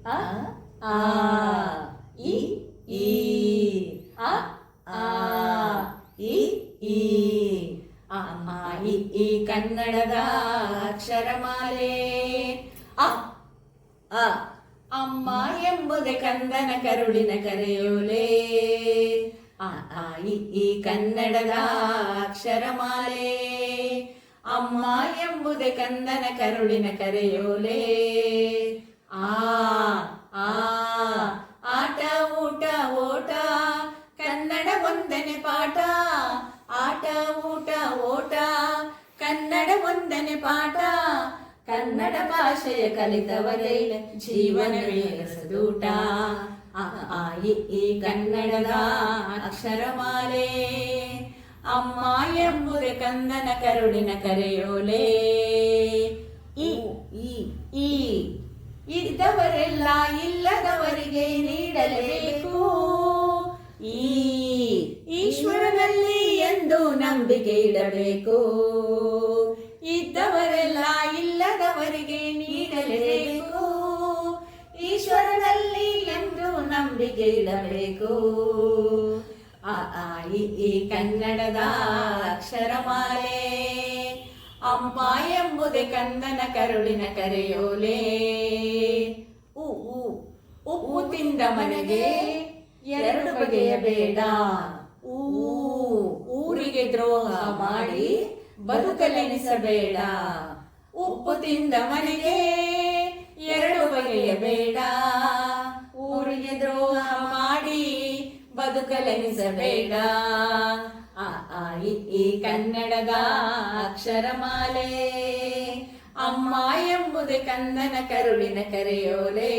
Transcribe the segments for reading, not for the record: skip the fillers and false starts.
ಅ ಆ ಇ ಈ ಅ ಆ ಇ ಈ ಅ ಆ ಇ ಈ ಕನ್ನಡದ ಅಕ್ಷರಮಾಲೆ. ಅ ಅ ಅಮ್ಮ ಎಂಬುದೇ ಕಂದನ ಕರುಳಿನ ಕರೆಯೋಲೆ. ಅ ಆ ಇ ಈ ಕನ್ನಡದ ಅಕ್ಷರಮಾಲೆ. ಅಮ್ಮ ಎಂಬುದೇ ಕಂದನ ಕರುಳಿನ ಕರೆಯೋಲೆ. ಆ ಆ ಆಟ ಊಟ ಓಟ ಕನ್ನಡ ಒಂದನೇ ಪಾಠ. ಆಟ ಊಟ ಓಟ ಕನ್ನಡ ಒಂದನೇ ಪಾಠ. ಕನ್ನಡ ಭಾಷೆಯ ಕಲಿತವರೇ ಜೀವನವೇ ರಸದೂಟ. ಅ ಆ ಇ ಈ ಕನ್ನಡದ ಅಕ್ಷರಮಾಲೆ. ಅಮ್ಮ ಎಂಬುದೇ ಕಂದನ ಕರುಳಿನ ಕರೆಯೋಲೆ. ಇ ಈ ಈ ಇದ್ದವರೆಲ್ಲ ಇಲ್ಲದವರಿಗೆ ನೀಡಲೇಬೇಕು. ಈ ಈಶ್ವರನಲ್ಲಿ ಎಂದು ನಂಬಿಕೆ ಇಡಬೇಕು. ಇದ್ದವರೆಲ್ಲ ಇಲ್ಲದವರಿಗೆ ನೀಡಲೇಬೇಕು. ಈಶ್ವರನಲ್ಲಿ ಎಂದು ನಂಬಿಕೆ ಇಡಬೇಕು. ಅ ಆ ಇ ಈ ಕನ್ನಡದ ಅಕ್ಷರಮಾಲೆ. ಅಮ್ಮ ಎಂಬುದೇ ಕಂದನ ಕರುಳಿನ ಕರೆಯೋಲೆ. ಉ ಉ ಉಪ್ಪು ತಿಂದ ಮನೆಗೆ ಎರಡು ಬಗೆಯ ಬೇಡ. ಊ ಊರಿಗೆ ದ್ರೋಹ ಮಾಡಿ ಬದುಕಲೆನಿಸಬೇಡ. ಉಪ್ಪು ತಿಂದ ಮನೆಗೆ ಎರಡು ಬಗೆಯ ಬೇಡ. ಊರಿಗೆ ದ್ರೋಹ ಮಾಡಿ ಬದುಕಲೆನಿಸಬೇಡ. ಅ ಆ ಇ ಈ ಕನ್ನಡದ ಅಕ್ಷರಮಾಲೆ. ಅಮ್ಮ ಎಂಬುದೇ ಕಂದನ ಕರುಳಿನ ಕರೆಯೋಲೆ.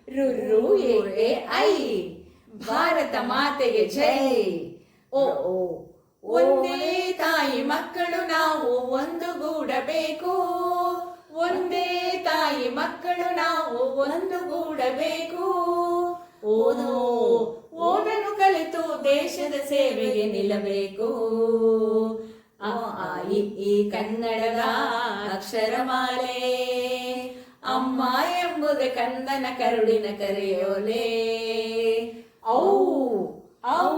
ರು ರು ಎ ಎ ಐ ಭಾರತ ಮಾತೆಗೆ ಜೈ. ಓ ಓ ಒಂದೇ ತಾಯಿ ಮಕ್ಕಳು ನಾವು ಒಂದುಗೂಡಬೇಕು. ಒಂದೇ ತಾಯಿ ಮಕ್ಕಳು ನಾವು ಒಂದುಗೂಡಬೇಕು. ಓದೋ ಓದನ್ನು ಕಲಿತು ದೇಶದ ಸೇವೆಗೆ ನಿಲ್ಲಬೇಕು. ಅ ಆ ಇ ಈ ಕನ್ನಡದ ಅಕ್ಷರಮಾಲೆ. ಅಮ್ಮ ಎಂಬುದೇ ಕಂದನ ಕರುಳಿನ ಕರೆಯೋಲೆ. ಔ ಔ